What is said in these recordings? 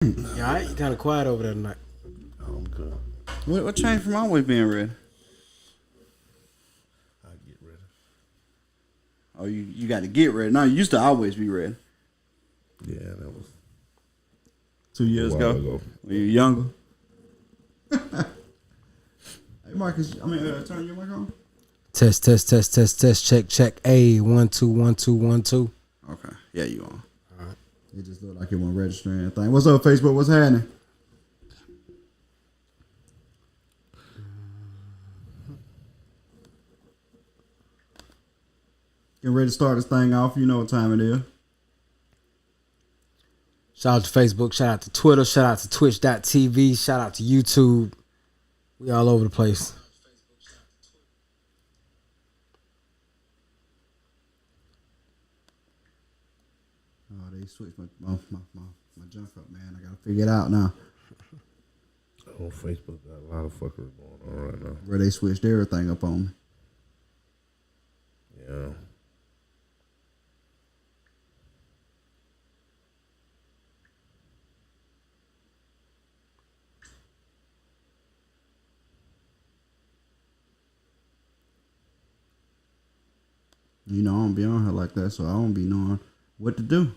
Yeah, I kind of quiet over there tonight. I'm good. What changed from always being ready? I get ready. Oh, you got to get ready. No, you used to always be ready. Yeah, that was 2 years a while ago, ago. when you were younger. Hey, Marcus, turn your mic on. Test. Check. A 1 2 1 2 1 2. Okay, yeah, you on. All right. It just looked like it wasn't registering anything. What's up, Facebook? What's happening? Getting ready to start this thing off. You know what time it is. Shout out to Facebook. Shout out to Twitter. Shout out to Twitch.tv. Shout out to YouTube. We all over the place. Oh, they switched my junk up, man. I gotta figure it out now. On Facebook, got a lot of fuckers going on right now. Where they switched everything up on me. Yeah. You know, I don't be on her like that, so I don't be knowing what to do.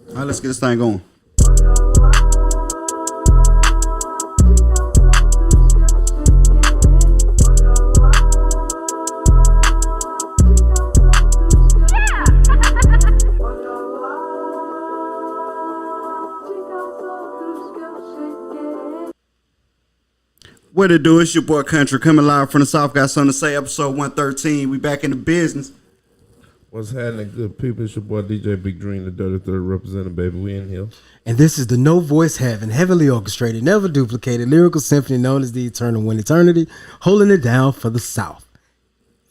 All right, let's get this thing going. What it do? It's your boy Country coming live from the South. Got something to say. Episode 113. We back in the business. What's happening, good people? It's your boy DJ Big Dream, the Dirty Third representing, baby. We in here. And this is the no voice having, heavily orchestrated, never duplicated lyrical symphony known as the Eternal One Eternity, holding it down for the South.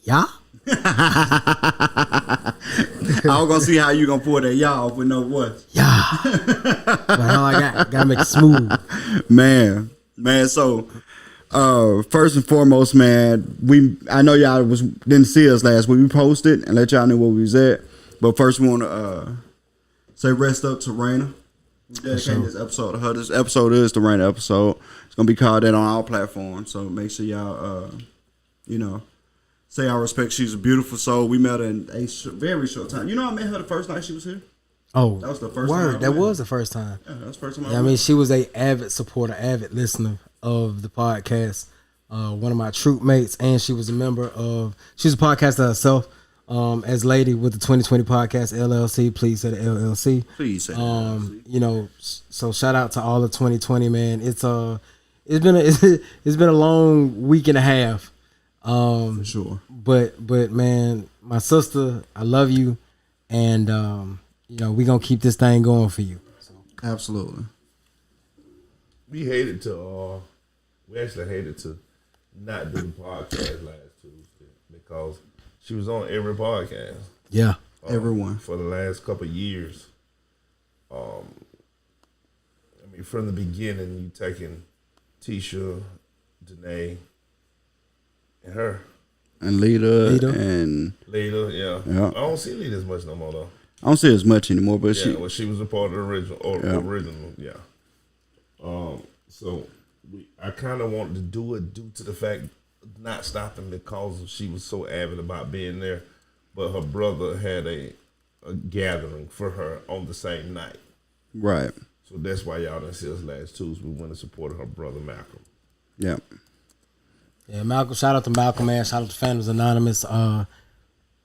Yeah? I was gonna see how you gonna pull that y'all off with no voice. Yeah. But all I gotta make it smooth. Man. So first and foremost, man, I know y'all didn't see us last week. We posted and let y'all know where we was at. But first we wanna say rest up to Raina. We dedicated this episode to her. This episode is the Raina episode. It's gonna be called that on all platforms. So make sure y'all say our respect. She's a beautiful soul. We met her in a very short time. You know, I met her the first night she was here. Oh, that was the first word. time. That was the first time. Yeah, that was the first time. Yeah, I mean, she was a avid supporter, avid listener of the podcast. One of my troop mates, and she was a member of. She's a podcaster herself. As lady with the 2020 podcast LLC. Please say the LLC. Please say the LLC. You know, so shout out to all of 2020, man. It's been a long week and a half. For sure. But man, my sister, I love you, and we gonna keep this thing going for you. So. Absolutely. We actually hated to not do the podcast last Tuesday because she was on every podcast. Yeah. Everyone. For the last couple of years. From the beginning, you taking Tisha, Danae, and her. And Lita. Lita, yeah. I don't see Lita as much no more, though. I don't see it as much anymore, but she was a part of the original, yeah. So I kind of wanted to do it due to the fact not stopping because she was so avid about being there, but her brother had a gathering for her on the same night. Right. So that's why y'all didn't see us last Tuesday. We went and supported her brother Malcolm. Yeah. Yeah, Malcolm. Shout out to Malcolm, man. Shout out to Phantoms Anonymous.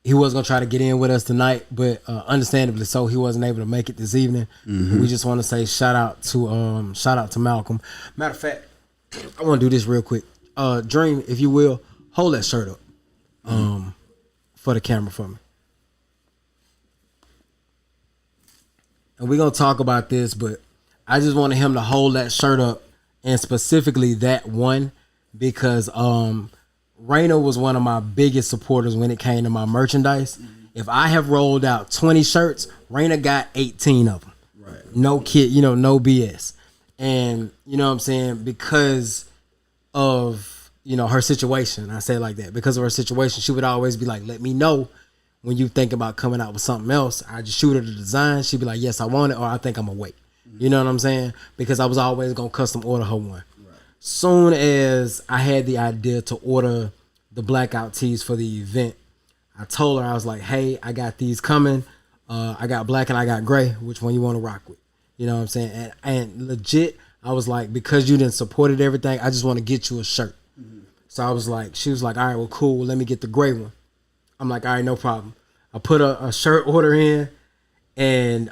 He was gonna try to get in with us tonight, but understandably so, he wasn't able to make it this evening. Mm-hmm. We just want to say shout out to Malcolm. Matter of fact, I want to do this real quick. Dream, if you will, hold that shirt up for the camera for me. And we're gonna talk about this, but I just wanted him to hold that shirt up, and specifically that one, because Raina was one of my biggest supporters when it came to my merchandise. Mm-hmm. If I have rolled out 20 shirts, Raina got 18 of them. Right. No kid, no BS. And you know what I'm saying? Because of, her situation. I say it like that because of her situation. She would always be like, let me know when you think about coming out with something else. I just shoot her the design. She'd be like, yes, I want it, or I think I'm gonna wait. You know what I'm saying? Because I was always gonna custom order her one. Right. Soon as I had the idea to order the blackout tees for the event, I told her, I was like, hey, I got these coming. I got black and I got gray. Which one you want to rock with? You know what I'm saying? And legit, I was like, because you didn't supported everything, I just want to get you a shirt. Mm-hmm. So I was like, she was like, all right, well, cool. Let me get the gray one. I'm like, all right, no problem. I put a shirt order in, and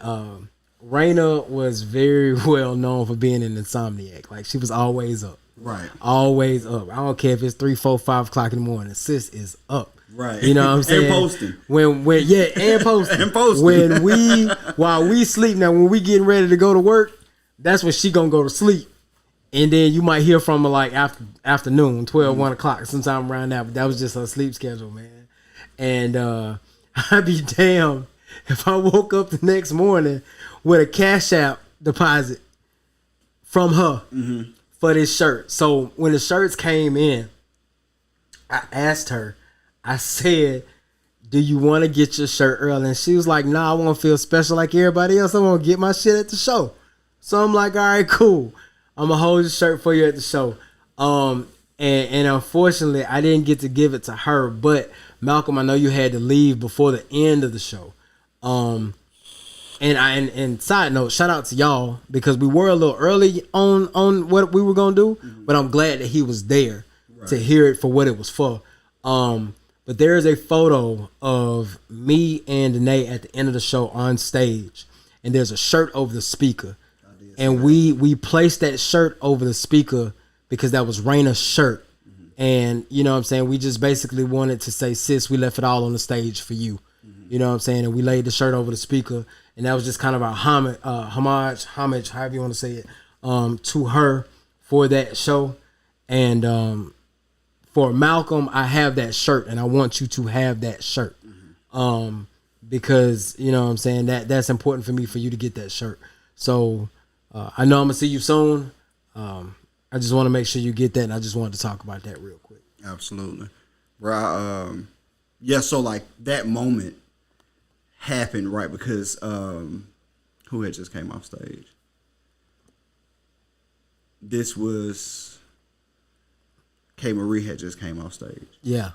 Raina was very well known for being an insomniac. Like, she was always up. Right. Always up. I don't care if it's 3, 4, 5 o'clock in the morning. Sis is up. Right. You know what I'm saying? And posting. And posting. And posting. While we sleep, now when we getting ready to go to work, that's when she gonna go to sleep. And then you might hear from her like afternoon, 12, 1 o'clock, sometime around that. But that was just her sleep schedule, man. And I'd be damned if I woke up the next morning with a Cash App deposit from her for this shirt. So when the shirts came in, I asked her, I said, do you want to get your shirt early? And she was like, nah, I want to feel special like everybody else. I want to get my shit at the show. So I'm like, all right, cool. I'm going to hold your shirt for you at the show. And unfortunately, I didn't get to give it to her. But Malcolm, I know you had to leave before the end of the show. And side note, shout out to y'all, because we were a little early on what we were going to do. But I'm glad that he was there to hear it for what it was for. But there is a photo of me and Danae at the end of the show on stage, and there's a shirt over the speaker, and we placed that shirt over the speaker because that was Raina's shirt, and you know what I'm saying, we just basically wanted to say, sis, we left it all on the stage for you, you know what I'm saying, and we laid the shirt over the speaker, and that was just kind of our homage, however you want to say it, to her for that show, and for Malcolm, I have that shirt, and I want you to have that shirt, because you know what I'm saying, that's important for me for you to get that shirt. So I know I'm gonna see you soon. I just want to make sure you get that, and I just wanted to talk about that real quick. Absolutely, bro. Yeah. So like that moment happened right because who had just came off stage? This was. K. Marie had just came off stage. Yeah.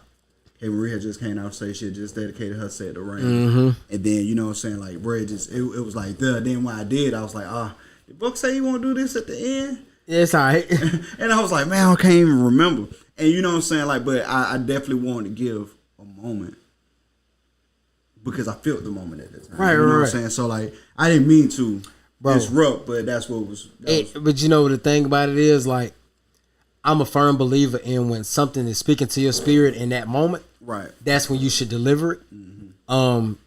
K. Marie had just came off stage. She had just dedicated her set to Rain. And then, you know what I'm saying, like, bro, it was like, then when I did, I was like, did Buck say you want to do this at the end? Yeah, it's all right. And I was like, man, I can't even remember. And you know what I'm saying, like, but I definitely wanted to give a moment because I felt the moment at the time. Right, you know what I'm saying? So, like, I didn't mean to disrupt, but that's what was. But you know, the thing about it is, like, I'm a firm believer in when something is speaking to your spirit in that moment, right? That's when you should deliver it.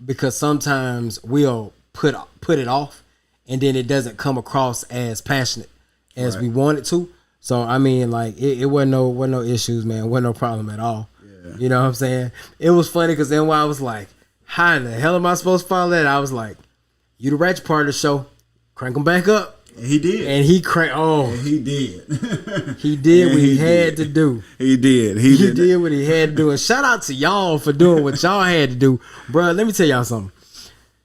Because sometimes we'll put it off, and then it doesn't come across as passionate as we want it to. So I mean, like it wasn't no issues, man. Wasn't no problem at all. Yeah. You know what I'm saying? It was funny because then when I was like, how in the hell am I supposed to follow that? I was like, you the ratchet part of the show, crank them back up. And he did. And he cranked. Oh, and he did. He did what he had to do. He did. He did what he had to do. And shout out to y'all for doing what y'all had to do, bro. Let me tell y'all something.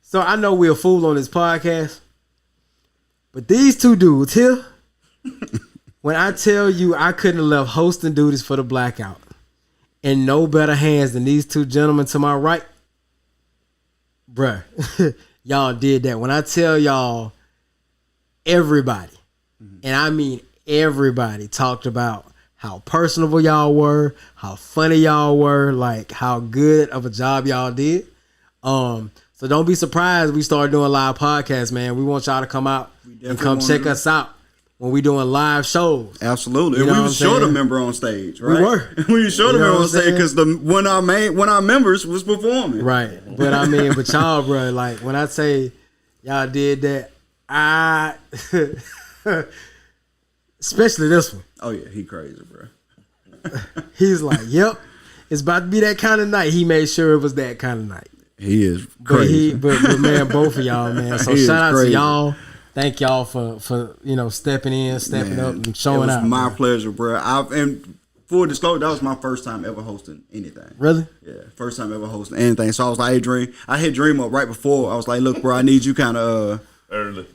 So I know we're a fool on this podcast, but these two dudes here, when I tell you I couldn't have left hosting duties for the blackout in no better hands than these two gentlemen to my right, bruh, y'all did that. When I tell y'all, everybody, and I mean everybody, talked about how personable y'all were, how funny y'all were, like how good of a job y'all did. So don't be surprised we start doing live podcasts, man. We want y'all to come out and come check us out when we doing live shows. Absolutely. And we was short a member on stage, right? We were. We was short a member on stage because one of our members was performing. Right. But I mean, but y'all, bro, like when I say y'all did that, especially this one. Oh yeah, he crazy, bro. He's like, yep, it's about to be that kind of night. He made sure it was that kind of night. He is crazy. But man, both of y'all, man. So shout out to y'all. Thank y'all for stepping up and showing out. It was my pleasure, bro. And full disclosure, that was my first time ever hosting anything. Really? Yeah, first time ever hosting anything. So I was like, hey, Dream. I hit Dream up right before. I was like, look, bro, I need you kind of Early.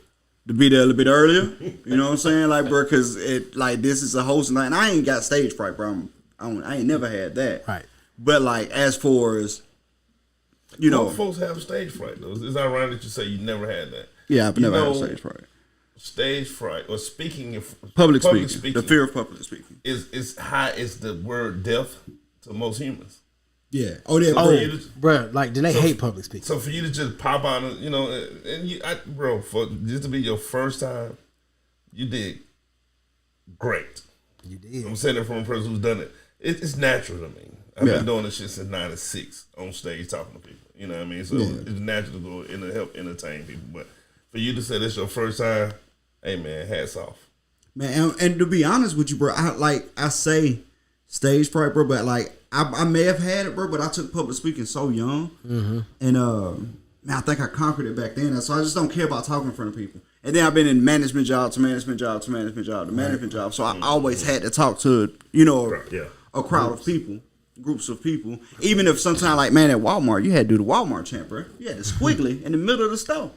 to be there a little bit earlier. You know what I'm saying? Like, bro, because this is a hosting night. And I ain't got stage fright, bro. I ain't never had that. Right. But, like, as far as, you know. Most folks have stage fright, though. It's ironic that you say you never had that. Yeah, I've never had stage fright. Stage fright, or speaking of public speaking, the fear of public speaking is high as the word death to most humans. Yeah. Bro, like, they hate public speaking. So for you to just pop out, and bro, for just to be your first time, you did great. You did. I'm saying it from a person who's done it. It's natural to me. I've been doing this shit since '96 on stage talking to people. You know what I mean? So it's natural to go in and help entertain people. But for you to say this your first time, hey man, hats off. Man, and to be honest with you, bro, I say stage fright, bro, but like I may have had it, bro, but I took public speaking so young, and man, I think I conquered it back then. So I just don't care about talking in front of people. And then I've been in management job to management job to management job to management job. So I always had to talk to a crowd of people, groups of people. Even if sometimes, like, man, at Walmart, you had to do the Walmart chant, bro. You had to squiggly in the middle of the store.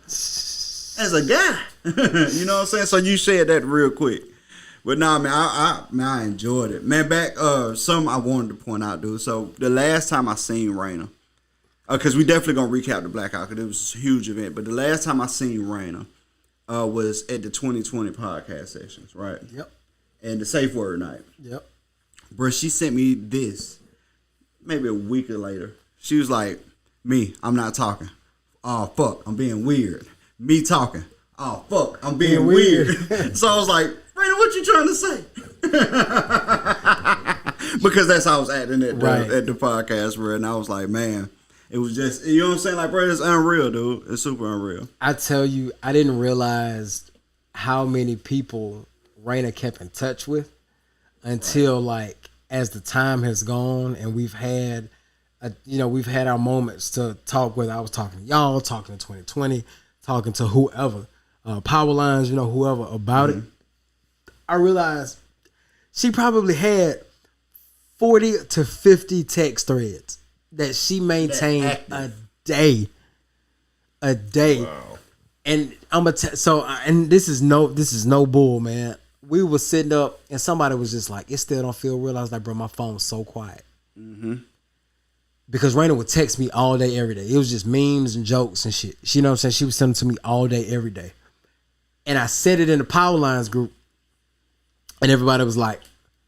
As a guy, you know what I'm saying? So you said that real quick. But nah, man, I enjoyed it. Man, back, something I wanted to point out, dude. So the last time I seen Raina, because we definitely going to recap the Blackout, because it was a huge event. But the last time I seen Raina was at the 2020 podcast sessions, right? Yep. And the Safe Word night. Yep. Bro, she sent me this maybe a week or later. She was like, me, I'm not talking. Oh, fuck, I'm being weird. Me talking. Oh, fuck, I'm being weird. So I was like, Raina, what you trying to say? Because that's how I was acting at the podcast, bro. And I was like, man, it was just, you know what I'm saying? Like, bro, it's unreal, dude. It's super unreal. I tell you, I didn't realize how many people Raina kept in touch with until, like, as the time has gone and we've had our moments to talk with. I was talking to y'all, talking to 2020, talking to whoever, Power Lines, whoever about it. I realized she probably had 40 to 50 text threads that she maintained a day. Wow. And and this is no bull, man. We were sitting up and somebody was just like, it still don't feel real. I was like, bro, my phone's so quiet. Because Raina would text me all day, every day. It was just memes and jokes and shit. You know what I'm saying? She was sending to me all day, every day. And I said it in the Power Lines group. And everybody was like,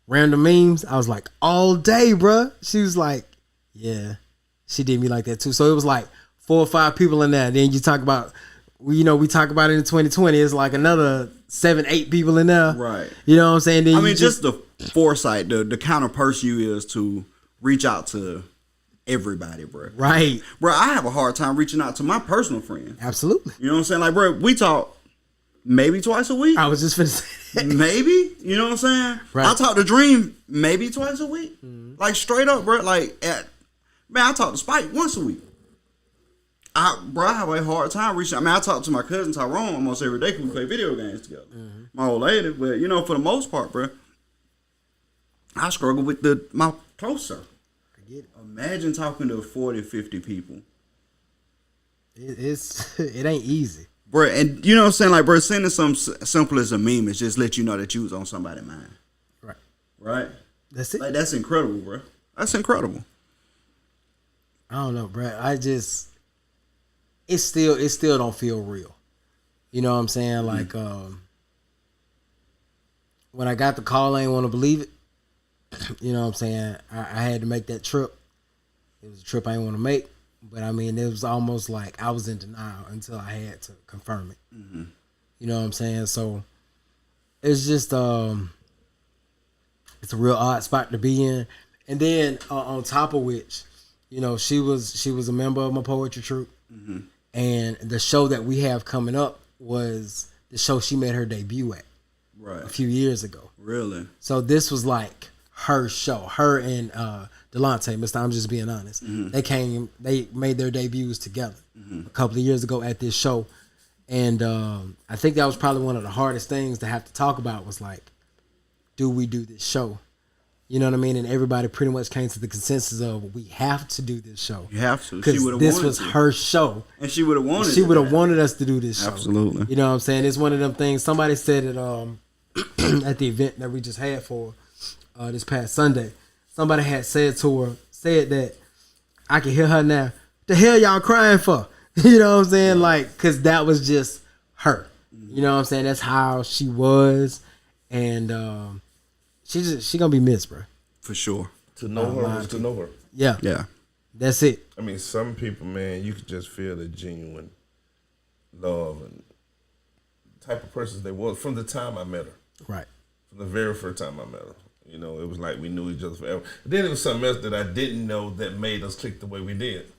random memes? I was like, all day, bro. She was like, yeah. She did me like that too. So it was like 4 or 5 people in there. And then you talk about, we talk about it in 2020. It's like another 7, 8 people in there. Right. You know what I'm saying? Then I mean, just the foresight, the kind of person you is to reach out to everybody, bro. Right. Bro, I have a hard time reaching out to my personal friends. Absolutely. You know what I'm saying? Like, bro, we talk maybe twice a week. I was just finna say that. Maybe. You know what I'm saying? Right. I talk to Dream maybe twice a week. Like, straight up, bro. Like, I talk to Spike once a week. I have a hard time reaching out. I mean, I talk to my cousin Tyrone almost every day because we play video games together. My old lady. But, for the most part, bro, I struggle with my close circle. Imagine talking to 40, 50 people. It ain't easy. Bro, and you know what I'm saying? Like, bro, sending something simple as a meme is just let you know that you was on somebody's mind. Right. Right? That's it. Like, that's incredible, bro. That's incredible. I don't know, bro. It still don't feel real. You know what I'm saying? Like, when I got the call, I didn't want to believe it. You know what I'm saying? I had to make that trip. It was a trip I didn't want to make. But, I mean, it was almost like I was in denial until I had to confirm it. You know what I'm saying? So, it's just, it's a real odd spot to be in. And then, on top of which, she was a member of my poetry troupe. And the show that we have coming up was the show she made her debut at. Right. A few years ago. Really? So this was like her show. Her and Delonte, Mr. I'm Just Being Honest. They made their debuts together a couple of years ago at this show. And I think that was probably one of the hardest things to have to talk about was like, do we do this show? You know what I mean? And everybody pretty much came to the consensus of we have to do this show. You have to. Because this was her show. And she would have wanted She would have wanted us to do this show. Absolutely. You know what I'm saying? It's one of them things. Somebody said it at the event that we just had for this past Sunday. Somebody had said that I can hear her now. The hell y'all crying for? You know what I'm saying? Like, because that was just her. You know what I'm saying? That's how she was. And she gonna be missed, bro. For sure. To know her was to know her. Yeah. Yeah. That's it. I mean, some people, man, you could just feel the genuine love and type of person they was from the time I met her. Right. From the very first time I met her. You know, it was like we knew each other forever. Then it was something else that I didn't know that made us click the way we did.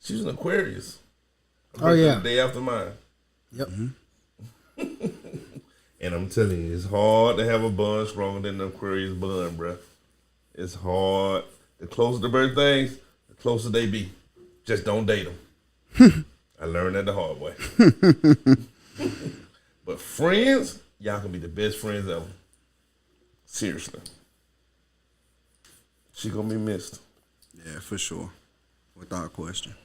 She was an Aquarius. Oh, yeah. The day after mine. Yep. And I'm telling you, it's hard to have a bond stronger than the Aquarius bond, bruh. It's hard. The closer the birthdays, the closer they be. Just don't date them. I learned that the hard way. But friends, y'all can be the best friends ever. Seriously. She gonna be missed. Yeah, for sure. Without question.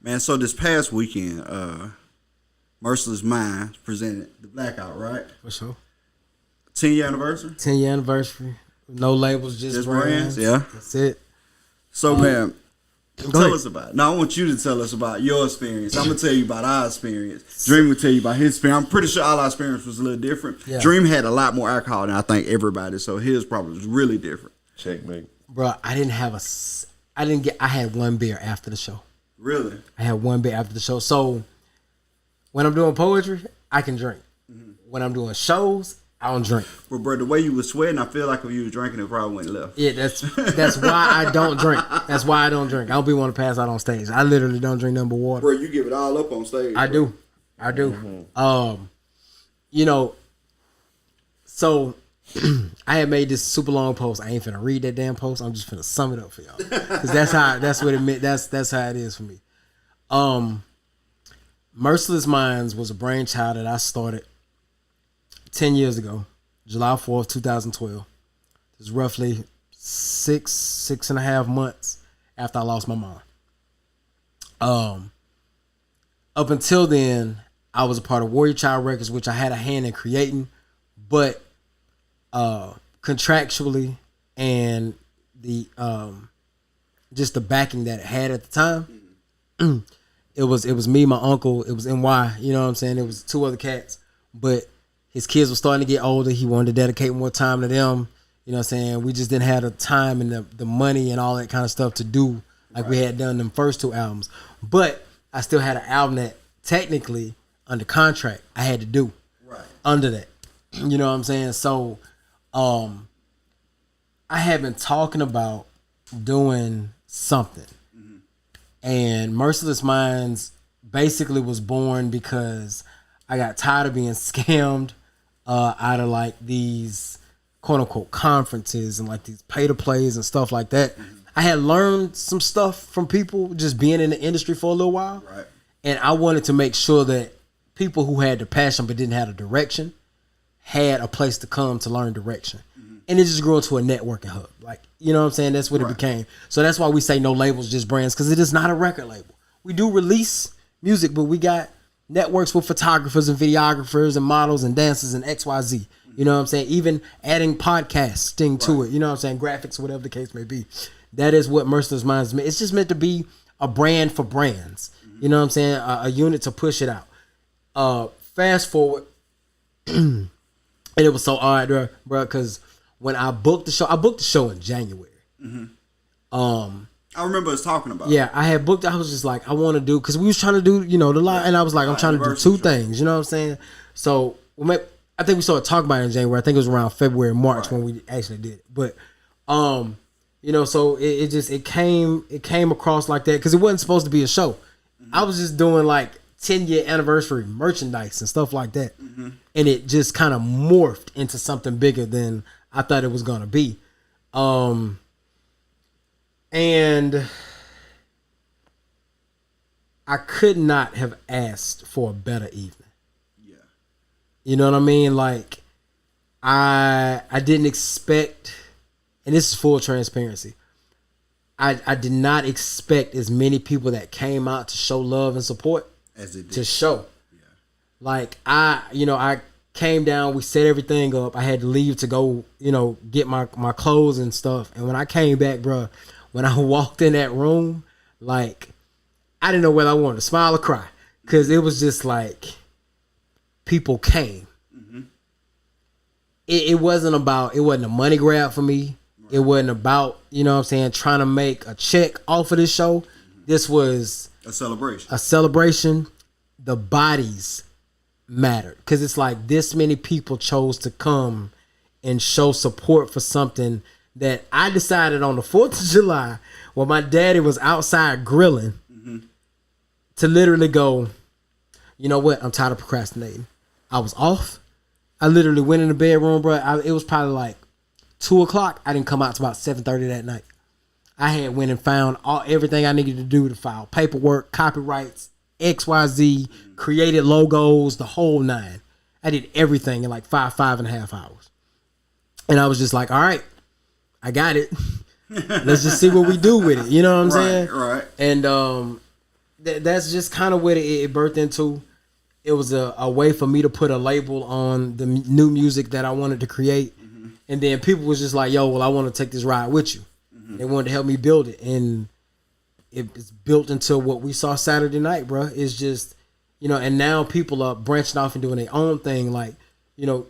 Man, so this past weekend, Merciless Minds presented the Blackout, right? For sure. 10-year anniversary? 10-year anniversary. No labels, just brands. Yeah. That's it. So, man, Go tell ahead. us about it. Now, I want you to tell us about your experience. I'm going to tell you about our experience. Dream will tell you about his experience. I'm pretty sure all our experience was a little different. Yeah. Dream had a lot more alcohol than I think everybody, so his probably was really different. Checkmate. Bro, I had one beer after the show. Really? I had one beer after the show. So when I'm doing poetry, I can drink. When I'm doing shows, I don't drink. Well, bro, the way you was sweating, I feel like if you was drinking, it probably went left. Yeah, that's why I don't drink. That's why I don't drink. I don't be want to pass out on stage. I literally don't drink nothing but water. Bro, you give it all up on stage. I bro. do. You know, so I had made this super long post. I ain't finna read that damn post. I'm just finna sum it up for y'all. Cause that's what it meant. That's how it is for me. Merciless Minds was a brainchild that I started 10 years ago, July 4th, 2012. It's roughly six and a half months after I lost my mom. Up until then, I was a part of Warrior Child Records, which I had a hand in creating, but contractually and the just the backing that it had at the time, it was me, my uncle, it was NY, you know what I'm saying? It was two other cats, but his kids were starting to get older. He wanted to dedicate more time to them. You know what I'm saying? We just didn't have the time and the money and all that kind of stuff to do like we had done them first two albums. But I still had an album that technically under contract I had to do under that. You know what I'm saying? So I had been talking about doing something. And Merciless Minds basically was born because I got tired of being scammed out of like these quote unquote conferences and like these pay to plays and stuff like that. I had learned some stuff from people just being in the industry for a little while. Right. And I wanted to make sure that people who had the passion but didn't have a direction had a place to come to learn direction. And it just grew into a networking hub. Like, you know what I'm saying? That's what it became. So that's why we say no labels, just brands, because it is not a record label. We do release music, but we got networks with photographers and videographers and models and dancers and XYZ. You know what I'm saying? Even adding podcasting to it. You know what I'm saying? Graphics, whatever the case may be. That is what Merciless Minds meant. It's just meant to be a brand for brands. You know what I'm saying? A unit to push it out. Fast forward. And it was so odd, bro, because when I booked the show in January. I remember us talking about it. Yeah, I had booked. I was just like, I want to do, because we was trying to do, the live, and I was like, I'm trying to do two things. You know what I'm saying? So I think we started talking about it in January. I think it was around February, March when we actually did it. But, so it came across like that because it wasn't supposed to be a show. I was just doing like 10-year anniversary merchandise and stuff like that, and it just kind of morphed into something bigger than I thought it was gonna be. And I could not have asked for a better evening. Yeah. You know what I mean? Like, I didn't expect, and this is full transparency. I did not expect as many people that came out to show love and support as it did. To show. Yeah. Like I came down, we set everything up. I had to leave to go, get my clothes and stuff. And when I came back, bro, when I walked in that room, like I didn't know whether I wanted to smile or cry, because it was just like people came. Mm-hmm. It wasn't a money grab for me. Right. It wasn't about, trying to make a check off of this show. Mm-hmm. This was a celebration. The bodies mattered, because it's like this many people chose to come and show support for something that I decided on the 4th of July when my daddy was outside grilling, mm-hmm. to literally go, you know what? I'm tired of procrastinating. I was off. I literally went in the bedroom, bro. It was probably like 2:00. I didn't come out till about 7:30 that night. I had went and found everything I needed to do to file paperwork, copyrights, XYZ, created logos, the whole 9. I did everything in like 5.5 hours. And I was just like, all right, I got it. Let's just see what we do with it. You know what I'm saying? Right. And that's just kind of what it birthed into. It was a way for me to put a label on the new music that I wanted to create. Mm-hmm. And then people was just like, yo, well, I want to take this ride with you. Mm-hmm. They wanted to help me build it. And it's built into what we saw Saturday night, bro. It's just, and now people are branching off and doing their own thing. Like,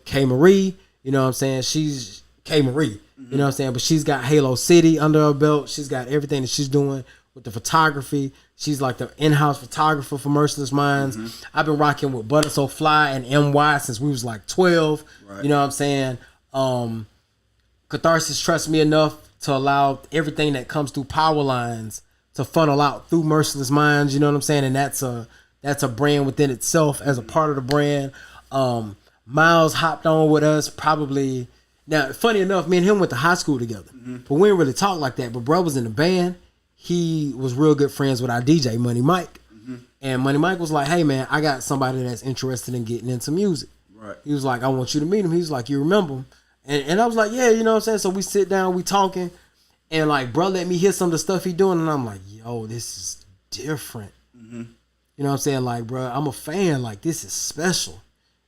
K. Marie, you know what I'm saying? She's K. Marie, you know what I'm saying? But she's got Halo City under her belt. She's got everything that she's doing with the photography. She's like the in-house photographer for Merciless Minds. Mm-hmm. I've been rocking with Butter So Fly and MY since we was like 12. Right. You know what I'm saying? Catharsis trusts me enough to allow everything that comes through power lines to funnel out through Merciless Minds, you know what I'm saying? And that's a brand within itself as a part of the brand. Miles hopped on with us probably. Now, funny enough, me and him went to high school together, mm-hmm. but we didn't really talk like that. But bro was in the band. He was real good friends with our DJ, Money Mike. Mm-hmm. And Money Mike was like, hey, man, I got somebody that's interested in getting into music. Right. He was like, I want you to meet him. He was like, you remember him? And I was like, yeah, you know what I'm saying? So we sit down, we talking. And like, bro, let me hear some of the stuff he doing. And I'm like, yo, this is different. Mm-hmm. You know what I'm saying? Like, bro, I'm a fan. Like, this is special.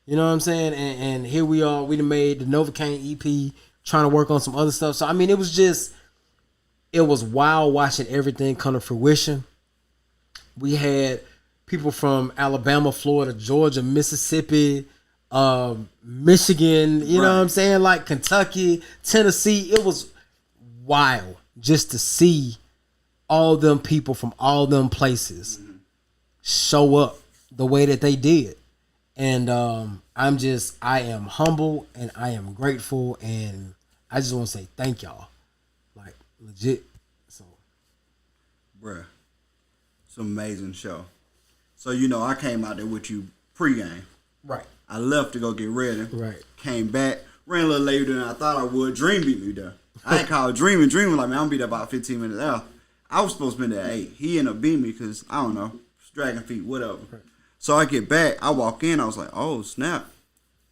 You know what I'm saying? And here we are. We done made the Novocaine EP, trying to work on some other stuff. So, I mean, it was wild watching everything come to fruition. We had people from Alabama, Florida, Georgia, Mississippi, Michigan, you know what I'm saying? Like Kentucky, Tennessee. It was wild just to see all them people from all them places show up the way that they did. And I am humble and I am grateful, and I just want to say thank y'all. Like, legit. So, bruh, it's an amazing show. So, I came out there with you pregame. Right. I left to go get ready. Right. Came back, ran a little later than I thought I would. Dream beat me there. I ain't called Dream, and Dream was like, man, I'm gonna be there about 15 minutes out. I was supposed to be there at 8. He ended up beating me because, I don't know, dragging feet, whatever. Right. So I get back, I walk in, I was like, oh, snap.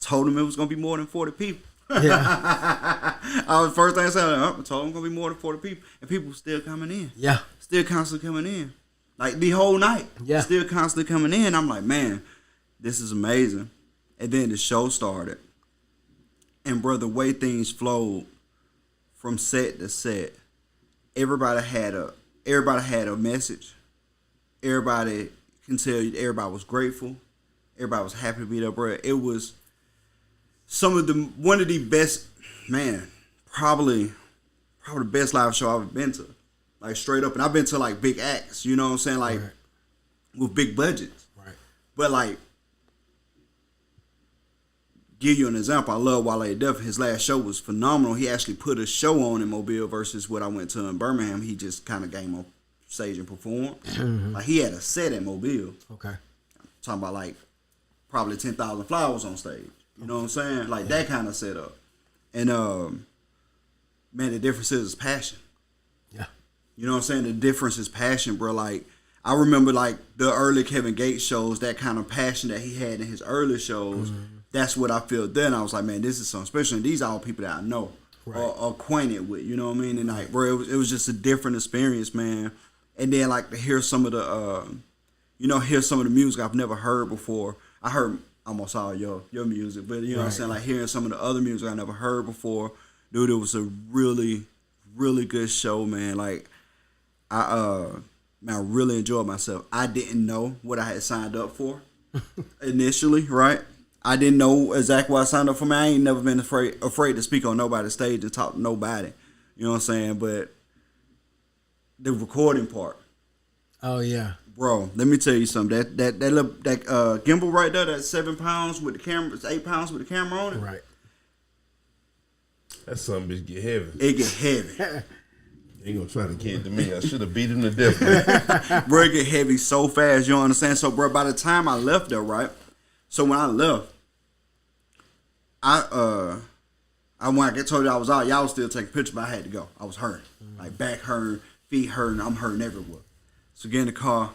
Told him it was gonna be more than 40 people. Yeah. First thing I said, I told him gonna be more than 40 people, and people still coming in. Yeah. Still constantly coming in. Like the whole night. Yeah. Still constantly coming in. I'm like, man, this is amazing. And then the show started. And bro, the way things flowed from set to set, everybody had a message. Everybody can tell you everybody was grateful. Everybody was happy to be there, bro. It was one of the best, man, probably the best live show I've ever been to. Like straight up. And I've been to like big acts, you know what I'm saying? Like with big budgets. Right. But like, give you an example. I love Wale Duff. His last show was phenomenal. He actually put a show on in Mobile versus what I went to in Birmingham. He just kind of came on stage and performed. Mm-hmm. Like he had a set at Mobile. Okay. I'm talking about like probably 10,000 flowers on stage. You know what I'm saying? Like that kind of setup. And man, the difference is passion. Yeah. You know what I'm saying? The difference is passion, bro. Like I remember like the early Kevin Gates shows, that kind of passion that he had in his early shows. Mm-hmm. that's what I feel then. I was like, man, this is something special. And these are all people that I know or acquainted with, you know what I mean? And like, bro, it was just a different experience, man. And then like to hear some of the, hear some of the music I've never heard before. I heard almost all your music, but you know what I'm saying? Like hearing some of the other music I never heard before. Dude, it was a really, really good show, man. Like, I really enjoyed myself. I didn't know what I had signed up for initially, right? I didn't know exactly what I signed up for. Man, I ain't never been afraid to speak on nobody's stage and talk to nobody. You know what I'm saying? But the recording part. Oh yeah, bro. Let me tell you something. That gimbal right there, that's 7 pounds with the camera. It's 8 pounds with the camera on it. Right. That son bitch get heavy. It get heavy. He gonna try to get to me. I should have beat him to death. Bro, it get heavy so fast. You understand? So, bro, by the time I left there, right? So when I left, when I get told you I was out, y'all was still taking pictures, but I had to go. I was hurting, like back hurting, feet hurting. I'm hurting everywhere. So get in the car,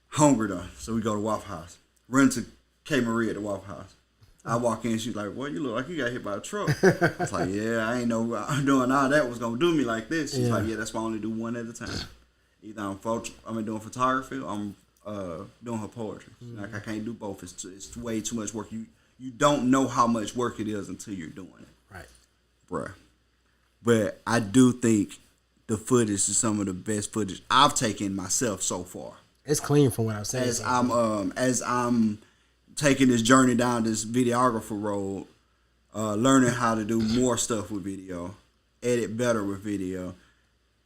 hungry though. So we go to Waffle House. Run to K Marie at the Waffle House. I walk in, she's like, "Well, you look like you got hit by a truck." I was like, "Yeah, I ain't know doing all that was gonna do me like this." She's like, "Yeah, that's why I only do one at a time. Either I'm doing photography, or I'm doing her poetry. Like I can't do both. It's way too much work. You don't know how much work it is until you're doing it, right, bruh." But I do think the footage is some of the best footage I've taken myself so far. It's clean from what I've seen. As I'm taking this journey down this videographer road, learning how to do more stuff with video, edit better with video,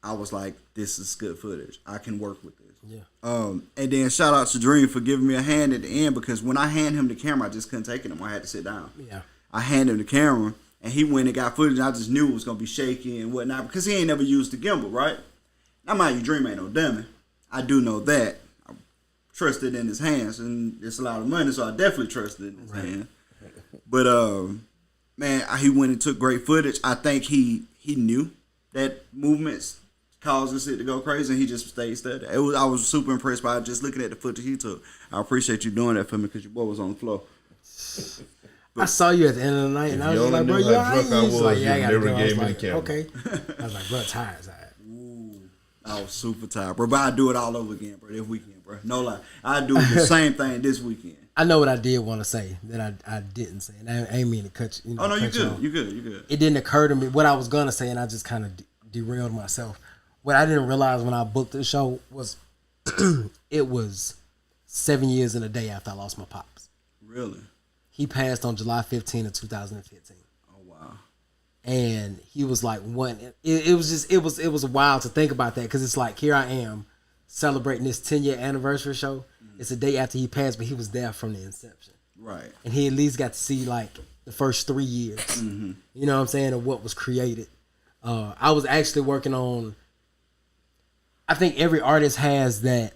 I was like, this is good footage. I can work with this. Yeah. And then shout out to Dream for giving me a hand at the end, because when I hand him the camera, I just couldn't take it anymore. I had to sit down. Yeah. I handed him the camera, and he went and got footage, and I just knew it was going to be shaky and whatnot, because he ain't never used the gimbal, right? Now, mind you, Dream ain't no dummy. I do know that. I trusted in his hands, and it's a lot of money, so I definitely trusted in his hands. But, man, he went and took great footage. I think he knew that movements causes it to go crazy, and he just stayed steady. I was super impressed by it, just looking at the footage he took. I appreciate you doing that for me, because your boy was on the floor. I saw you at the end of the night, and I was just like, bro, you all right? He was like, yeah, I gotta go. I was like, okay. I was like, bro, tired. Ooh, I was super tired, bro. But I do it all over again, bro, this weekend, bro. No lie. I do the same thing this weekend. I know what I did want to say that I didn't say, and I ain't mean to cut you. Oh, no, you good. You good. It didn't occur to me what I was going to say, and I just kind of derailed myself. What I didn't realize when I booked the show was it was 7 years and a day after I lost my pops. Really? He passed on July 15 of 2015. Oh wow! And he was like one. It was wild to think about that, because it's like, here I am celebrating this 10-year anniversary show. Mm-hmm. It's a day after he passed, but he was there from the inception. Right. And he at least got to see like the first 3 years. Mm-hmm. You know what I'm saying, of what was created. I was actually working on. I think every artist has that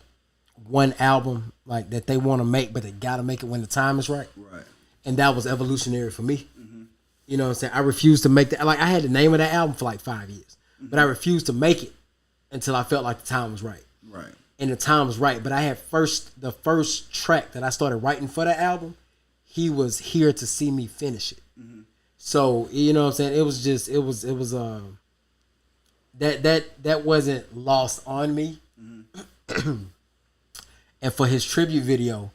one album like that they want to make, but they gotta make it when the time is right. Right. And that was evolutionary for me. Mm-hmm. You know what I'm saying? I refused to make that. Like, I had the name of that album for like 5 years. Mm-hmm. But I refused to make it until I felt like the time was right. Right. And the time was right. But I had the first track that I started writing for that album, he was here to see me finish it. Mm-hmm. So, you know what I'm saying? It was just, that wasn't lost on me. Mm-hmm. And for his tribute video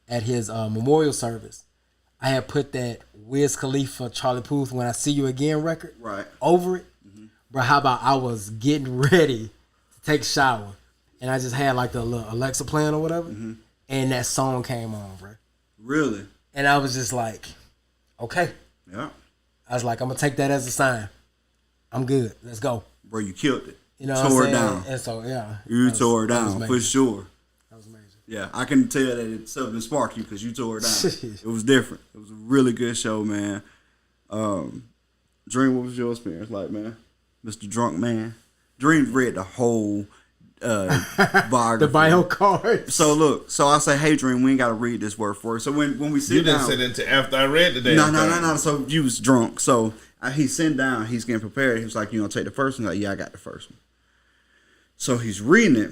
at his memorial service, I had put that Wiz Khalifa, Charlie Puth, When I See You Again record over it. Mm-hmm. Bro, how about I was getting ready to take a shower, and I just had like the little Alexa playing or whatever, mm-hmm. and that song came on, bro. Really? And I was just like, okay. Yeah. I was like, I'm going to take that as a sign. I'm good. Let's go. Bro, you killed it. You know tore what I'm it down. And so, yeah. You tore it down, for sure. Yeah, I can tell that it something sparked you, because you tore it down. It was different. It was a really good show, man. Dream, what was your experience like, man? Mr. Drunk Man. Dream read the whole biography. The bio card. So look, I say, hey Dream, we ain't got to read this word for it. So when we sit down, you didn't sit until after I read the damn thing. No. So you was drunk. So he's sitting down. He's getting prepared. He was like, you know, take the first one. Like, yeah, I got the first one. So he's reading it.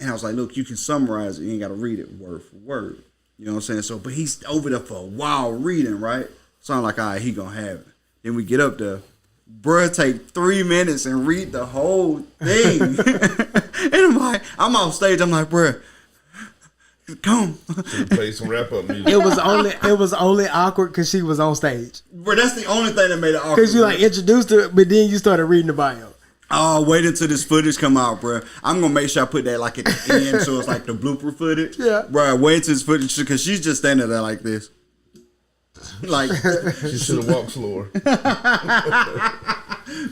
And I was like, look, you can summarize it. You ain't got to read it word for word. You know what I'm saying? So, but he's over there for a while reading, right? So I'm like, all right, he gonna have it. Then we get up there. Bruh, take 3 minutes and read the whole thing. And I'm like, I'm off stage. I'm like, bruh, come. Play some wrap up music. It was only awkward because she was on stage. Bro, that's the only thing that made it awkward. Because you like introduced her, but then you started reading the bio. Oh, wait until this footage come out, bro. I'm gonna make sure I put that like at the end, so it's like the blooper footage. Yeah, bro. Wait until this footage because she's just standing there like this. Like she should have walked slower.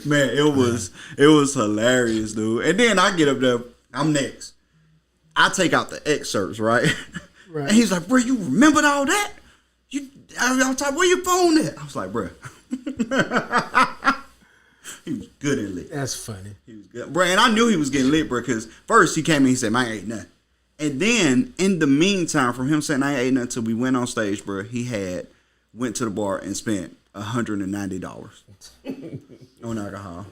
Man, it was hilarious, dude. And then I get up there. I'm next. I take out the excerpts, right? Right. And he's like, bro, you remembered all that? I was like, where your phone at? I was like, bro. He was good and lit. That's funny. He was good. Bro, and I knew he was getting lit, bro, because first he came in, he said, man, I ain't nothing. And then, in the meantime, from him saying I ain't nothing till we went on stage, bro, he went to the bar and spent $190 on alcohol.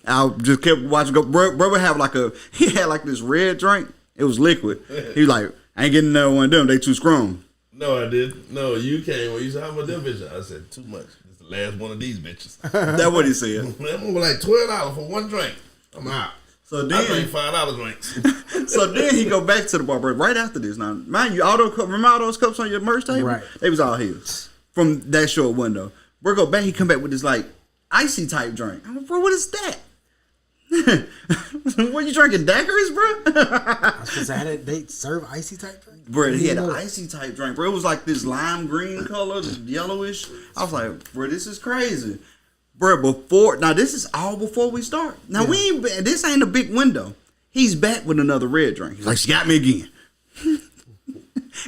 I just kept watching go. Bro would have he had like this red drink. It was liquid. He was like, I ain't getting another one of them. They too strong. No, I did. No, you came when you said, how much them bitches? I said, too much. This is the last one of these bitches. That's what he said. That one was like $12 for one drink. I'm out. So then, I drink $5 drinks. So then he go back to the bar, bro, right after this. Now, mind you, remember all those cups on your merch table? Right. They was all his from that short window. Bro, go back, he come back with this, like, icy type drink. I'm like, bro, what is that? What, you drinking daiquiris, bro? I was gonna say, they serve icy type drink? Bro, he had an icy type drink, bro. It was like this lime green color, yellowish. I was like, bro, this is crazy. Bro, this is all before we start. Now, this ain't a big window. He's back with another red drink. He's like, she got me again.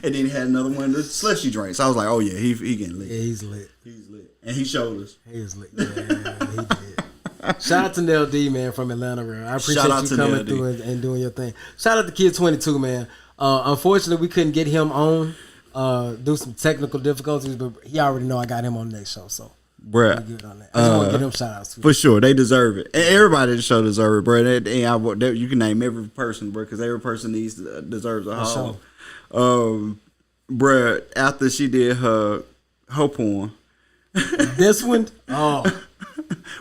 And then he had another one of the slushy drinks. I was like, oh, yeah, he getting lit. Yeah, he's lit. He's lit. And he showed us. He was lit. Yeah, he did. Shout out to Nell D, man, from Atlanta, bro. I appreciate you coming through and doing your thing. Shout out to Kid 22, man. Unfortunately, we couldn't get him on due some technical difficulties, but he already know I got him on the next show, so. Bruh, good on that. I just want to give them shout outs. For sure, they deserve it. And everybody in the show deserves it, bro. You can name every person, bro, because every person deserves a hall. Bruh, after she did her porn. This one? Oh.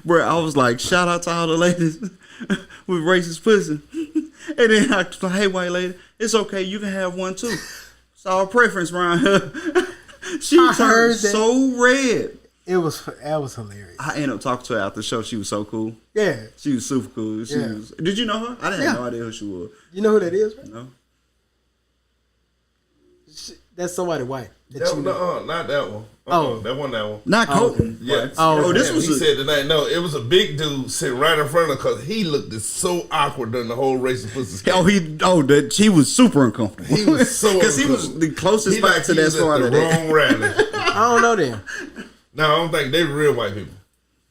Bruh, I was like, shout out to all the ladies with racist pussy. And then I was like, hey, white lady, it's okay. You can have one too. It's our preference around here. She turned so red. That was hilarious. I ended up talking to her after the show. She was so cool. Yeah. She was super cool. Did you know her? I didn't have no idea who she was. You know who that is, right? No. That's somebody white. Not that one. That one. Not Colton. Yeah. This was. He said tonight. No, it was a big dude sitting right in front of her because he looked so awkward during the whole racist pussy skit. He was super uncomfortable. He was so because he was the closest back to that spot. The wrong rally. I don't know them. No, I don't think they were real white people.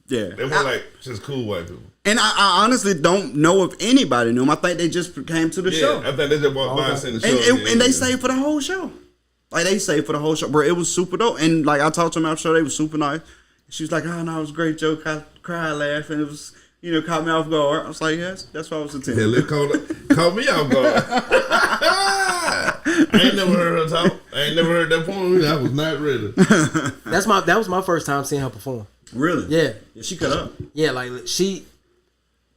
Yeah, they were like just cool white people. And I honestly don't know if anybody knew him. I think they just came to the show. I think they just walked by and seen the show. And they stayed for the whole show. Like, they stayed for the whole show. Bro, it was super dope. And, like, I talked to them after the show. They was super nice. She was like, oh, no, it was a great joke. I cried, laughing. It was, caught me off guard. I was like, yes, that's what I was attending. Yeah, caught me off guard. I ain't never heard her talk. I ain't never heard that poem. I was not ready. That was my first time seeing her perform. Really? Yeah. She cut up. Yeah, like, she...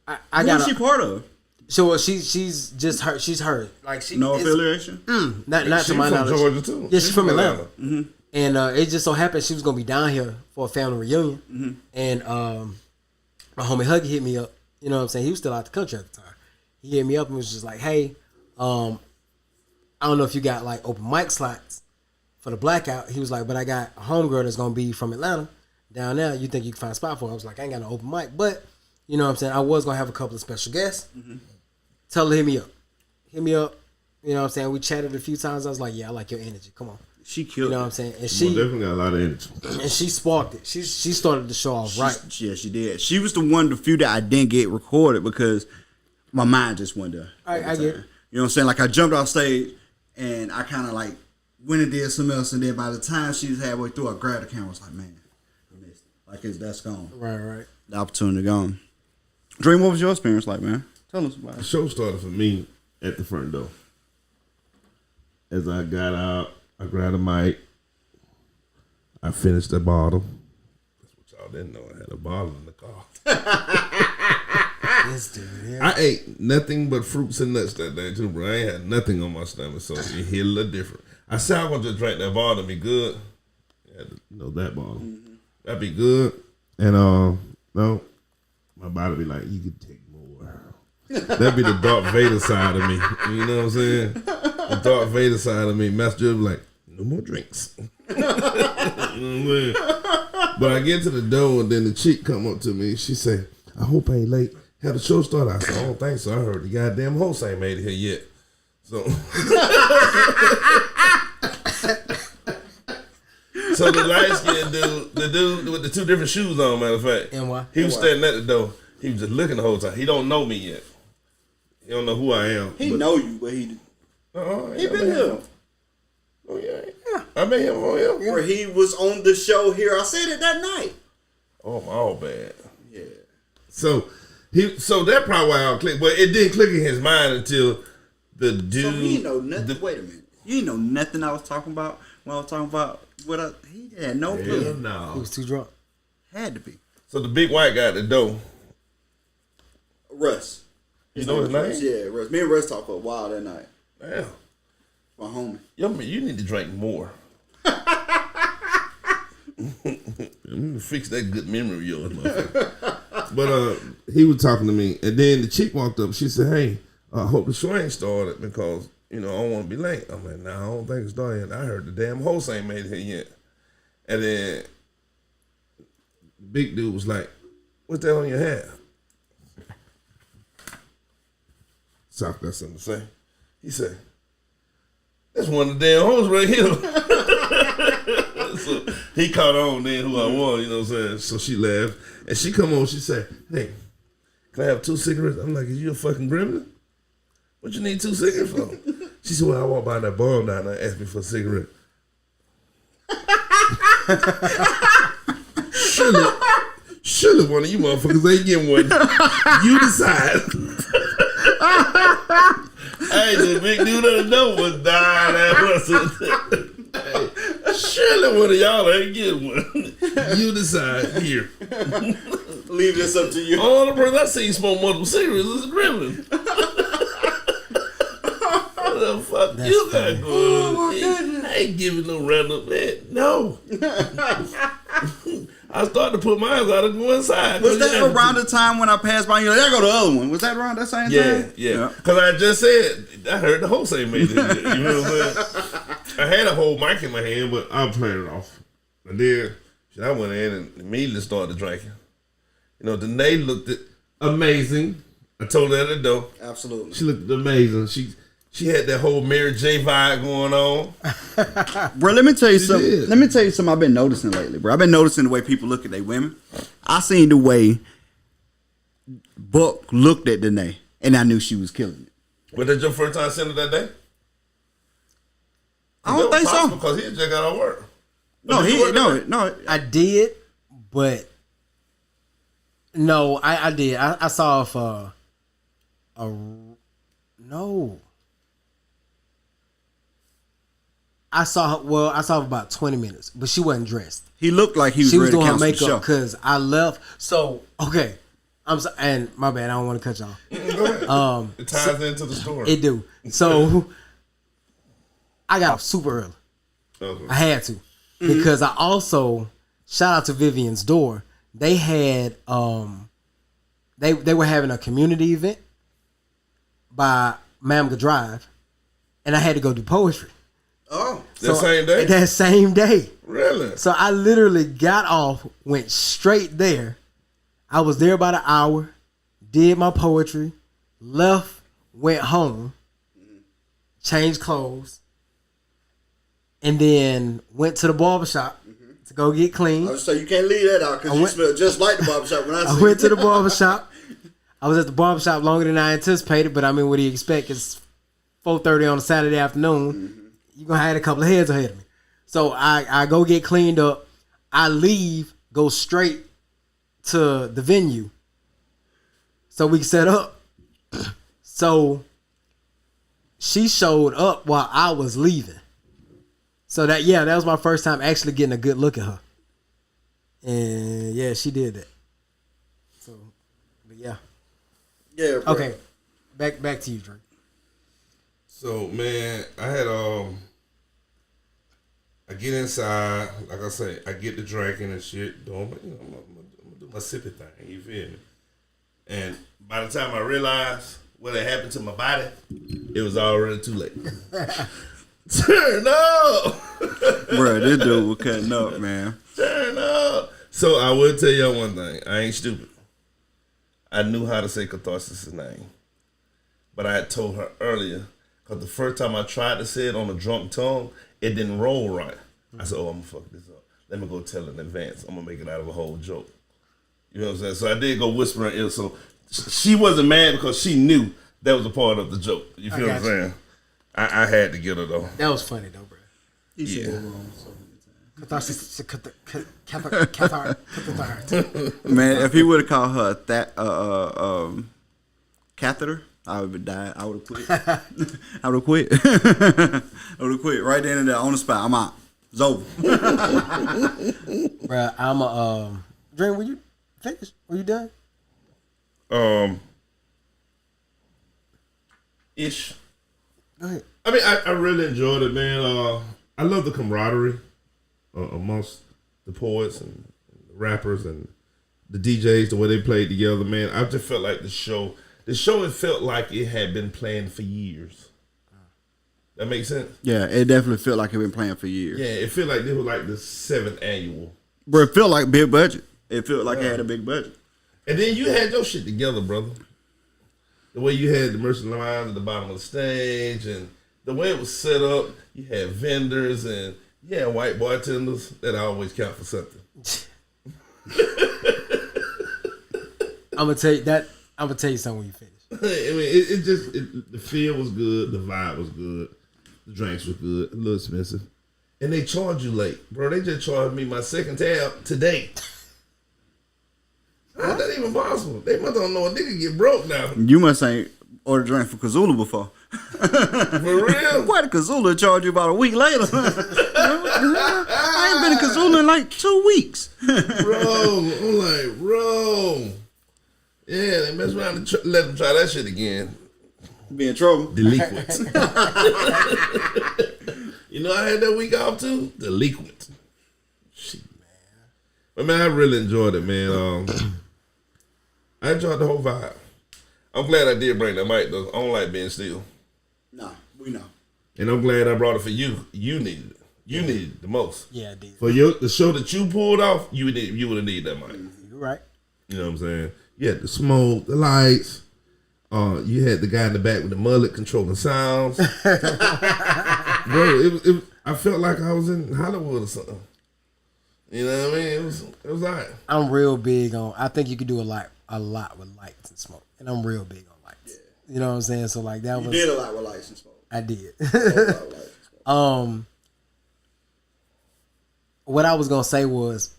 Who was she part of? So she's just her. She's her. Like no affiliation. Not to my knowledge. She's from Georgia too. Yeah, she's from Atlanta. Mm-hmm. And it just so happened she was gonna be down here for a family reunion. Mm-hmm. And my homie Huggy hit me up. You know what I'm saying? He was still out the country at the time. He hit me up and was just like, "Hey, I don't know if you got like open mic slots for the Blackout." He was like, "But I got a homegirl that's gonna be from Atlanta down there. You think you can find a spot for her?" I was like, "I ain't got no open mic, but you know what I'm saying? I was gonna have a couple of special guests." Mm-hmm. Tell her, hit me up. You know what I'm saying? We chatted a few times. I was like, yeah, I like your energy. Come on. She killed it. You know what I'm saying? And she definitely got a lot of energy. And she sparked it. She started the show off right. Yeah, she did. She was the one of the few that I didn't get recorded because my mind just went there. I get it. You know what I'm saying? Like, I jumped off stage and I kind of like went and did something else. And then by the time she was halfway through, I grabbed the camera. I was like, man, I missed it. Like, that's gone. Right. The opportunity gone. Dream, what was your experience like, man? Tell us about it. The show started for me at the front door. As I got out I grabbed a mic. I finished the bottle. That's what y'all didn't know. I had a bottle in the car. This dude, yeah. I ate nothing but fruits and nuts that day too, bro. I ain't had nothing on my stomach, so it hit a little different. I said I'm gonna just drink that bottle and be good. Yeah, that bottle. That'd be good. And no, my body be like, you can take more. That'd be the Darth Vader side of me. You know what I'm saying? The Darth Vader side of me. Master Joe be like, no more drinks. You know what I'm saying? But I get to the door and then the chick come up to me. She say, I hope I ain't late. Have the show started. I said, I don't think so. I heard the goddamn host ain't made it here yet. So, so the light skinned dude, the dude with the two different shoes on, matter of fact, he was standing at the door. He was just looking the whole time. He don't know me yet. He don't know who I am. He know you, but he been here. Oh yeah, I met him on here. Where he was on the show here. I said it that night. Oh, I'm all bad. Yeah. So that probably why I clicked, but it didn't click in his mind until the dude. So he know nothing. Wait a minute. You know nothing I was talking about when I was talking about what he had no clue. No. He was too drunk. Had to be. So the big white guy at the door. Russ. You know his name? Yeah, Russ. Me and Russ talked for a while that night. Damn. My homie. Yo, man, you need to drink more. Fix that good memory of yours, motherfucker. But he was talking to me, and then the chick walked up. She said, "Hey, I hope the show ain't started because I don't want to be late." I'm like, "Nah, I don't think it's started yet. I heard the damn host ain't made it here yet." And then the big dude was like, "What's that on your hat?" Sock got something to say. He said, "That's one of the damn hosts right here." So he caught on then who I was, you know what I'm saying? So she laughed. And she come on, she said, "Hey, can I have 2 cigarettes?" I'm like, "Is you a fucking gremlin? What you need 2 cigarettes for?" She said, "Well, I walked by that bar now and I asked me for a cigarette." Surely one of you motherfuckers ain't getting one. You decide. Hey, the big dude at the door was dying. Hey, surely one of y'all ain't getting one. You decide here. Leave this up to you. All the person I seen smoke multiple cigarettes is a gremlin. What the fuck That's you got funny. going on? I ain't giving no random man. No. I started to put mine out and go inside. Was that around the time when I passed by? You're like, there go the other one. Was that around that same time? Yeah. Because I just said, I heard the host ain't made it. You know what I'm saying? I had a whole mic in my hand, but I'm playing it off. And then I went in and immediately started drinking. Danae looked amazing. I told her at the door. Absolutely. She looked amazing. She had that whole Mary J vibe going on. Bro, let me tell you something. Let me tell you something I've been noticing lately, bro. I've been noticing the way people look at their women. I seen the way Buck looked at Danae, and I knew she was killing it. Was that your first time seeing her that day? I don't think so. Because he had just got out of work. No. I did, but no, I did. I saw her for no. I saw her for about 20 minutes, but she wasn't dressed. He looked like he was She was ready to doing her cancel the show. makeup because I left. So, okay. And my bad, I don't want to cut y'all. Go ahead. It ties into the story. It do. So, I got up super early. Okay. I had to. Because I also, shout out to Vivian's Door, they had, they were having a community event by Mammoth Drive, and I had to go do poetry. Oh. That same day? That same day. Really? So I literally got off, went straight there. I was there about an hour, did my poetry, left, went home, changed clothes, and then went to the barbershop to go get clean. I was saying you can't leave that out because you smell just like the barbershop when I see went to the barbershop. I was at the barbershop longer than I anticipated, but I mean, what do you expect? It's 4:30 on a Saturday afternoon. You're going to have a couple of heads ahead of me. So I go get cleaned up. I leave, go straight to the venue so we can set up. So she showed up while I was leaving. So that was my first time actually getting a good look at her. And yeah, she did that. So, but yeah. Yeah. Bro. Okay, back to you, Drake. So man, I get inside, like I say, I get the drinking and shit, doing, I'm gonna do my sipping thing. You feel me? And by the time I realized what had happened to my body, it was already too late. Turn up, Bro, this dude was cutting up, man. turn up. So I will tell y'all one thing. I ain't stupid. I knew how to say Catharsis' name, but I had told her earlier because the first time I tried to say it on a drunk tongue, it didn't roll right. I said, "Oh, I'm gonna fuck this up. Let me go tell in advance. I'm gonna make it out of a whole joke." You know what I'm saying? So I did go whisper in her ear. So she wasn't mad because she knew that was a part of the joke. You feel what I'm saying? I had to get her though. That was funny though, bro. He said Yeah. it wrong so many Catharsis. Man, if he would have called her that catheter, I would have died. I would have quit. I would have quit. I would have quit right then and there on the spot. I'm out. It's over. Bro, I'm a Dream. Were you finished? Were you done? Ish. Go ahead. I mean, I really enjoyed it, man. I love the camaraderie amongst the poets and the rappers and the DJs, the way they played together, man. I just felt like the show, it felt like it had been playing for years. That makes sense? Yeah, it definitely felt like it been playing for years. Yeah, it felt like this was like the 7th annual. Bro, it felt like big budget. It felt like it had a big budget. And then you had your shit together, brother. The way you had the merchant lines at the bottom of the stage and the way it was set up, you had vendors and you had white bartenders. That always count for something. I'm gonna tell you something when you finish. I mean, the feel was good, the vibe was good, the drinks were good, a little expensive. And they charge you late. Bro, they just charged me my second tab today. How's that even possible? They must don't know a nigga get broke now. You must ain't ordered a drink for Kazula before. For real? Why did Kazula charge you about a week later? I ain't been in Kazula in like 2 weeks. Bro, I'm like, bro. Yeah, they mess around and let them try that shit again. Be in trouble. Delinquent. You know, I had that week off too. Delinquent. Shit, man. But man, I really enjoyed it, man. I enjoyed the whole vibe. I'm glad I did bring that mic though. I don't like being still. Nah, we know. And I'm glad I brought it for you. You needed it. You needed it the most. Yeah, I did. For the show that you pulled off, you would have needed that mic. You're right. You know what I'm saying? You had the smoke, the lights. You had the guy in the back with the mullet controlling sounds. Bro, I felt like I was in Hollywood or something. You know what I mean? It was alright. I'm real big on. I think you could do a lot with lights and smoke, and I'm real big on lights. Yeah. You know what I'm saying? So like that You was. did a lot with lights and smoke. I did. A lot with lights and smoke. What I was gonna say was,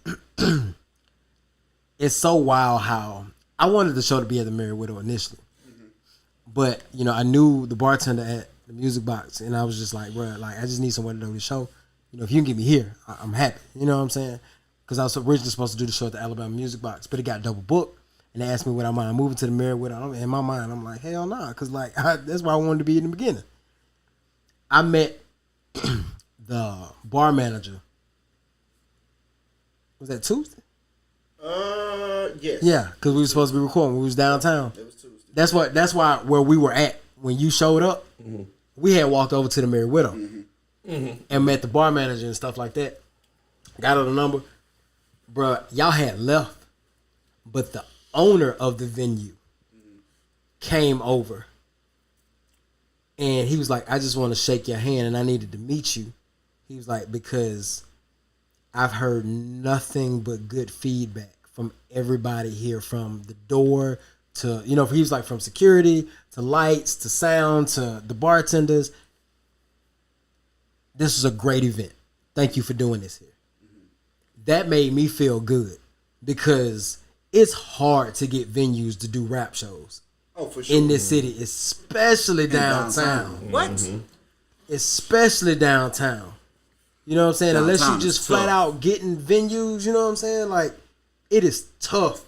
it's so wild how I wanted the show to be at the Merry Widow initially, but you know I knew the bartender at the Music Box, and I was just like, bro, like I just need someone to do the show. You know, if you can get me here, I'm happy. You know what I'm saying? Because I was originally supposed to do the show at the Alabama Music Box, but it got double booked, and they asked me would I mind moving to the Merry Widow. In my mind, I'm like, hell nah, because like that's where I wanted to be in the beginning. I met the bar manager. Was that Tuesday? Yes. Yeah, because we were supposed to be recording. We was downtown. It was Tuesday. That's why where we were at when you showed up, we had walked over to the Merry Widow and met the bar manager and stuff like that. Got her the number, bruh. Y'all had left, but the owner of the venue came over, and he was like, "I just want to shake your hand, and I needed to meet you." He was like, because I've heard nothing but good feedback from everybody here, from the door to, you know, he was like from security to lights to sound to the bartenders. This was a great event. Thank you for doing this here. That made me feel good because it's hard to get venues to do rap shows. Oh, for sure. In this city, especially downtown. What? Especially downtown. You know what I'm saying? Unless you Downtown just is flat tough. out getting venues, you know what I'm saying? Like, it is tough.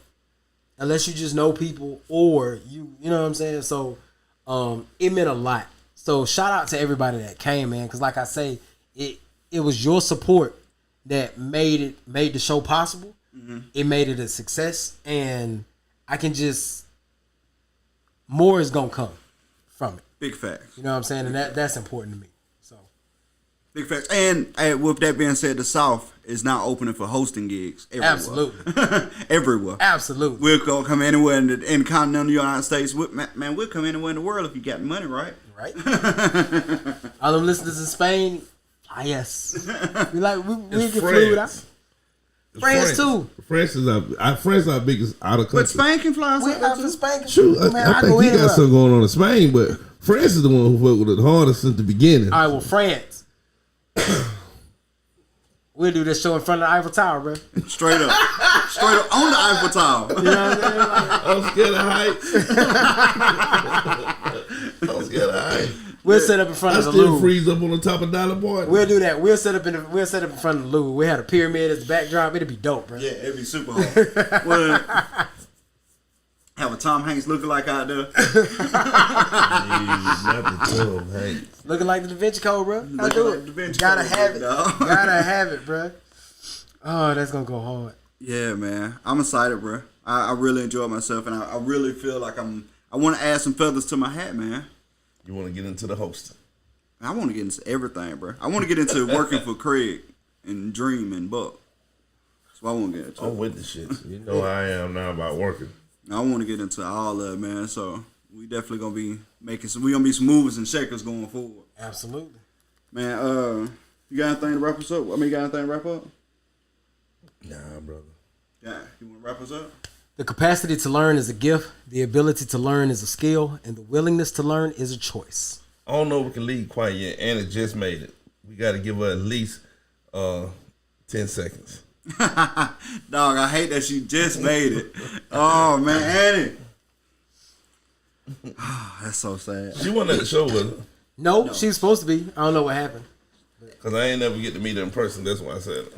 Unless you just know people or you know what I'm saying? So, it meant a lot. So, shout out to everybody that came, man. Because like I say, it was your support that made the show possible. Mm-hmm. It made it a success. And I can just, more is going to come from it. Big facts. You know what I'm saying? And that's important to me. So, big facts. And with that being said, the South is now opening for hosting gigs everywhere. absolutely. Everywhere. Absolutely. We'll go come anywhere in the continental United States. Man, we'll come anywhere in the world if you got money, right? Right. All them listeners in Spain, yes. We get fluid out. France too. France is our biggest out of country. But Spain can fly us We out there out for too. Spain. Shoot, Man, I go think he anywhere. got something going on in Spain, but France is the one who fucked with it hardest since the beginning. All right, well, France. We'll do this show in front of the Eiffel Tower, bro. Straight up on the Eiffel Tower. You know what I'm saying? Like, I'm scared of heights. I'm scared of heights. we'll set up in front I of the still Louvre. freeze up on the top of Dollar Boy. We'll do that. We'll set up in front of the Louvre. We had a pyramid as the backdrop. It'll be dope, bro. Yeah, it'd be super hard. Well, have a Tom Hanks looking like out there. Not the Tom Hanks. Looking like the Da Vinci Code, bro. I Looking do like it. Da Vinci Gotta Code, have it. dog. Gotta have it, bro. Oh, that's gonna go hard. Yeah, man. I'm excited, bro. I really enjoyed myself, and I really feel like I want to add some feathers to my hat, man. You want to get into the hosting? I want to get into everything, bro. I want to get into working for Craig and Dream and Buck. That's what I want to get into. I'm with the shit. You know how I am now about working. I want to get into all of it, man. So we definitely gonna be we gonna be some movers and shakers going forward. Absolutely. Man, you got anything to wrap us up? You got anything to wrap up? Nah, brother. Yeah, you want to wrap us up? The capacity to learn is a gift. The ability to learn is a skill, and the willingness to learn is a choice. I don't know if we can lead quite yet. Anna just made it. We got to give her at least 10 seconds. Dog, I hate that she just made it. Oh man, Annie. That's so sad. She wasn't at the show with her. No, she was supposed to be. I don't know what happened. Because I ain't never get to meet her in person. That's why I said it.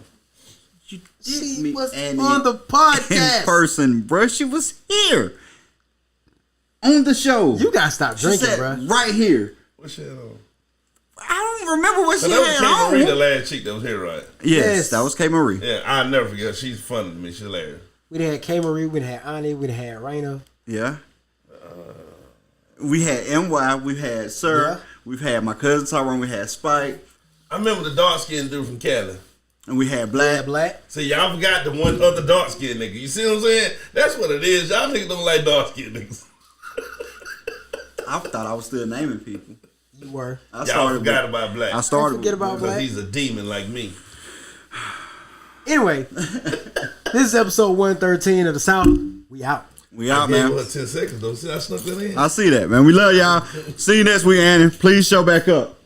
She was Annie on the podcast. in person, bro. She was here on the show. You gotta stop She drinking, sat bro. right here. What shit on? I don't remember what So she that was had Kate Marie, the on. last chick that was here, right? Yes, that was K Marie. Yeah, I'll never forget her. She's funny to me. She's hilarious. We done had K Marie, we done had Ani, we done had Raina. Yeah. We had NY, we've had Sir, Yeah. we've had my cousin Tyrone, we had Spike, I remember the dark skinned dude from Cali. and we had Black. Black. See, y'all forgot the one other dark skinned nigga. You see what I'm saying? That's what it is. Y'all niggas don't like dark skinned niggas. I thought I was still naming people. You were. Y'all forgot about Black. I started Forget about because Black. he's a demon like me. Anyway, this is episode 113 of the South. We out. We I out, gave man. her 10 seconds though. See, I snuck that in. I see that, man. We love y'all. See you next week, Annie. Please show back up.